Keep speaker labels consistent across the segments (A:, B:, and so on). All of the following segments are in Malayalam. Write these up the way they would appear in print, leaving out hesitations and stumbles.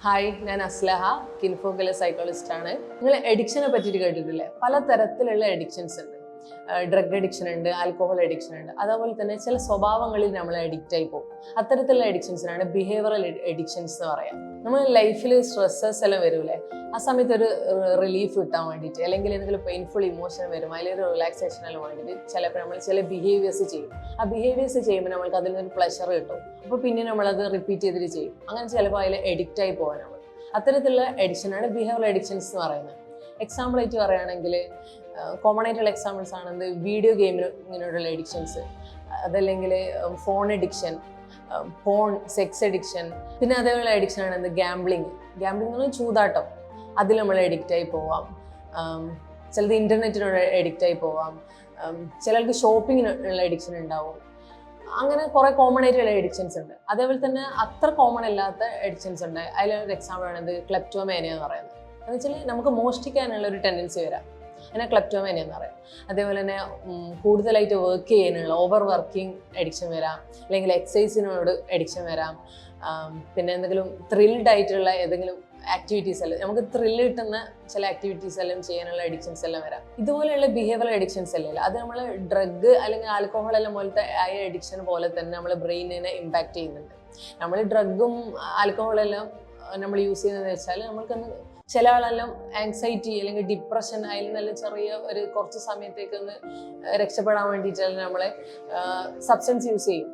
A: ഹായ്, ഞാൻ അസ്ലഹ, കിൻഫോക്കിലെ സൈക്കോളജിസ്റ്റ് ആണ്. നിങ്ങൾ എഡിക്ഷനെ പറ്റിയിട്ട് കേട്ടിട്ടില്ലേ? പല തരത്തിലുള്ള എഡിക്ഷൻസ് ഉണ്ട്. ഡ്രഗ് അഡിക്ഷൻ ഉണ്ട്, ആൽക്കഹോൾ അഡിക്ഷൻ ഉണ്ട്. അതേപോലെ തന്നെ ചില സ്വഭാവങ്ങളിൽ നമ്മൾ അഡിക്റ്റ് ആയി പോകും. അത്തരത്തിലുള്ള എഡിക്ഷൻസിനാണ് ബിഹേവിയറൽ എഡിക്ഷൻസ് എന്ന് പറയാം. നമ്മൾ ലൈഫിൽ സ്ട്രെസ്സസ് എല്ലാം വരൂലേ, ആ സമയത്ത് ഒരു റിലീഫ് കിട്ടാൻ വേണ്ടിയിട്ട് അല്ലെങ്കിൽ എന്തെങ്കിലും പെയിൻഫുൾ ഇമോഷൻ വരും, അതിലൊരു റിലാക്സേഷൻ എല്ലാം വേണ്ടിയിട്ട് ചിലപ്പോൾ നമ്മൾ ചില ബിഹേവിയേഴ്സ് ചെയ്യും. ആ ബിഹേവിയേഴ്സ് ചെയ്യുമ്പോൾ നമ്മൾക്ക് അതിൽ നിന്നൊരു പ്ലഷർ കിട്ടും. അപ്പോൾ പിന്നെ നമ്മളത് റിപ്പീറ്റ് ചെയ്തിട്ട് ചെയ്യും. അങ്ങനെ ചിലപ്പോൾ അതിൽ എഡിക്റ്റ് ആയി പോകാൻ നമ്മൾ. അത്തരത്തിലുള്ള എഡിക്ഷനാണ് ബിഹേവിയറൽ എഡിക്ഷൻസ് എന്ന് പറയുന്നത്. എക്സാമ്പിൾ ആയിട്ട് പറയുകയാണെങ്കിൽ കോമൺ ആയിട്ടുള്ള എക്സാമ്പിൾസ് ആണെന്ത് വീഡിയോ ഗെയിമിനോടുള്ള എഡിക്ഷൻസ്, അതല്ലെങ്കിൽ phone addiction, phone sex addiction. പിന്നെ അതേപോലെ അഡിക്ഷൻ ആണ് എന്ത് ഗാംബ്ലിങ് എന്ന് പറഞ്ഞാൽ ചൂതാട്ടം. അതിൽ നമ്മൾ എഡിക്റ്റ് ആയി പോവാം. ചിലത് ഇൻ്റർനെറ്റിനോട് എഡിക്റ്റ് ആയി പോവാം. ചിലർക്ക് ഷോപ്പിങ്ങിനുള്ള എഡിക്ഷൻ ഉണ്ടാവും. അങ്ങനെ കുറേ കോമൺ ആയിട്ടുള്ള എഡിക്ഷൻസ് ഉണ്ട്. അതേപോലെ തന്നെ അത്ര കോമൺ അല്ലാത്ത എഡിക്ഷൻസ് ഉണ്ട്. അതിലൊരു എക്സാമ്പിൾ ആണ് ക്ലെപ്റ്റോമാനിയ എന്ന് പറയുന്നത്. എന്ന് വെച്ചാൽ നമുക്ക് മോഷ്ടിക്കാനുള്ള ഒരു ടെൻഡൻസി വരാം, അതിനെ ക്ലെപ്റ്റോമാനിയ എന്ന് പറയാം. അതേപോലെ തന്നെ കൂടുതലായിട്ട് വർക്ക് ചെയ്യാനുള്ള ഓവർ വർക്കിംഗ് എഡിക്ഷൻ വരാം, അല്ലെങ്കിൽ എക്സസൈസിനോട് എഡിക്ഷൻ വരാം. പിന്നെ എന്തെങ്കിലും ത്രിൽഡ് ആയിട്ടുള്ള ഏതെങ്കിലും ആക്ടിവിറ്റീസ് എല്ലാം, നമുക്ക് ത്രില്ല് കിട്ടുന്ന ചില ആക്ടിവിറ്റീസ് എല്ലാം ചെയ്യാനുള്ള എഡിക്ഷൻസ് എല്ലാം വരാം. ഇതുപോലെയുള്ള ബിഹേവിയറൽ എഡിക്ഷൻസ് അല്ലേ, അത് നമ്മൾ ഡ്രഗ് അല്ലെങ്കിൽ ആൽക്കഹോൾ എല്ലാം പോലത്തെ ആ എഡിക്ഷൻ പോലെ തന്നെ നമ്മളെ ബ്രെയിനിനെ ഇമ്പാക്ട് ചെയ്യുന്നുണ്ട്. നമ്മൾ ഡ്രഗും ആൽക്കഹോളെല്ലാം നമ്മൾ യൂസ് ചെയ്യുന്നതെന്ന് വെച്ചാൽ നമ്മൾക്കൊന്ന് ചില ആളെല്ലാം ആങ്സൈറ്റി അല്ലെങ്കിൽ ഡിപ്രഷൻ അതിൽ നല്ല ചെറിയ ഒരു കുറച്ച് സമയത്തേക്കൊന്ന് രക്ഷപ്പെടാൻ വേണ്ടിയിട്ടെല്ലാം നമ്മളെ സബ്സ്റ്റൻസ് യൂസ് ചെയ്യും.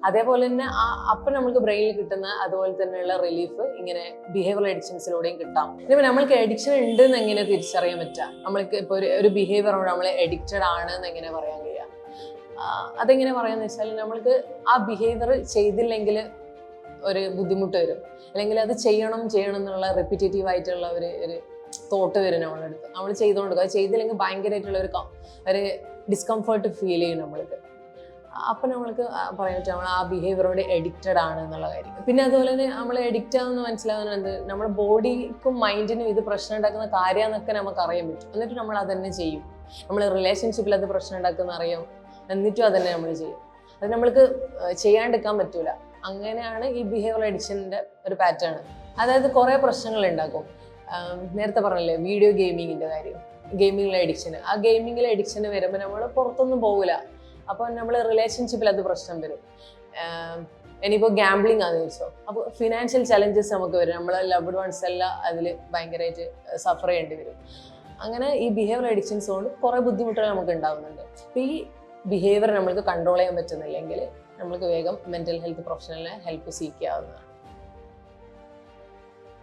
A: അതേപോലെ തന്നെ അപ്പം നമ്മൾക്ക് ബ്രെയിനിൽ കിട്ടുന്ന അതുപോലെ തന്നെയുള്ള റിലീഫ് ഇങ്ങനെ ബിഹേവിയറൽ എഡിക്ഷൻസിലൂടെയും കിട്ടാം. ഇനിയിപ്പോൾ നമ്മൾക്ക് എഡിക്ഷൻ ഉണ്ട് എന്ന് എങ്ങനെ തിരിച്ചറിയാൻ പറ്റുക? നമ്മൾക്ക് ഇപ്പോൾ ഒരു ബിഹേവിയറോട് നമ്മൾ എഡിക്റ്റഡ് ആണ് എന്ന് എങ്ങനെ പറയാൻ കഴിയുക? അതെങ്ങനെ പറയാന്ന് വെച്ചാൽ നമ്മൾക്ക് ആ ബിഹേവിയർ ചെയ്തില്ലെങ്കിൽ ഒരു ബുദ്ധിമുട്ട് വരും, അല്ലെങ്കിൽ അത് ചെയ്യണം എന്നുള്ള റിപ്പീറ്റേറ്റീവ് ആയിട്ടുള്ള ഒരു തോട്ട് വരും നമ്മളുടെ അടുത്ത്. നമ്മൾ ചെയ്തുകൊണ്ടിരിക്കും, അത് ചെയ്തില്ലെങ്കിൽ ഭയങ്കരമായിട്ടുള്ള ഒരു ഡിസ്കംഫർട്ട് ഫീൽ ചെയ്യും നമ്മൾക്ക്. അപ്പം നമ്മൾക്ക് പറയാൻ പറ്റും നമ്മൾ ആ ബിഹേവിയറോട് എഡിക്റ്റഡ് ആണ് എന്നുള്ള കാര്യം. പിന്നെ അതുപോലെ തന്നെ നമ്മൾ എഡിക്റ്റ് ആണെന്ന് മനസ്സിലാകുന്നത് നമ്മുടെ ബോഡിക്കും മൈൻഡിനും ഇത് പ്രശ്നം ഉണ്ടാക്കുന്ന കാര്യമെന്നൊക്കെ നമുക്ക് അറിയാൻ പറ്റും. എന്നിട്ട് നമ്മൾ അതന്നെ ചെയ്യും. നമ്മൾ റിലേഷൻഷിപ്പിൽ അത് പ്രശ്നം ഉണ്ടാക്കുന്ന അറിയാം, എന്നിട്ടും അതന്നെ നമ്മൾ ചെയ്യും. അത് നമ്മൾക്ക് ചെയ്യാണ്ടിരിക്കാൻ പറ്റൂല. അങ്ങനെയാണ് ഈ ബിഹേവിയറൽ എഡിക്ഷൻ്റെ ഒരു പാറ്റേൺ. അതായത് കുറേ പ്രശ്നങ്ങൾ ഉണ്ടാക്കും. നേരത്തെ പറഞ്ഞില്ലേ വീഡിയോ ഗെയിമിങ്ങിൻ്റെ കാര്യം, ഗെയിമിങ്ങിലെ എഡിക്ഷന്. ആ ഗെയിമിങ്ങിലെ എഡിക്ഷന് വരുമ്പോൾ നമ്മൾ പുറത്തൊന്നും പോകില്ല. അപ്പോൾ നമ്മൾ റിലേഷൻഷിപ്പിൽ അത് പ്രശ്നം വരും. ഇനിയിപ്പോൾ ഗാംബ്ലിംഗ് ആണെന്ന് വെച്ചോ, അപ്പോൾ ഫിനാൻഷ്യൽ ചലഞ്ചസ് നമുക്ക് വരും. നമ്മളെ ലവ്ഡ് വൺസ് എല്ലാം അതിൽ ഭയങ്കരമായിട്ട് സഫർ ചെയ്യേണ്ടി വരും. അങ്ങനെ ഈ ബിഹേവിയറൽ എഡിക്ഷൻസ് കൊണ്ട് കുറേ ബുദ്ധിമുട്ടുകൾ നമുക്ക് ഉണ്ടാകുന്നുണ്ട്. അപ്പോൾ ഈ ബിഹേവിയർ നമ്മൾക്ക് കൺട്രോൾ ചെയ്യാൻ പറ്റുന്നില്ലെങ്കിൽ നമ്മൾക്ക് വേഗം മെൻ്റൽ ഹെൽത്ത് പ്രൊഫഷണലിനെ ഹെൽപ്പ് സീക്ക് ചെയ്യാവുന്നതാണ്.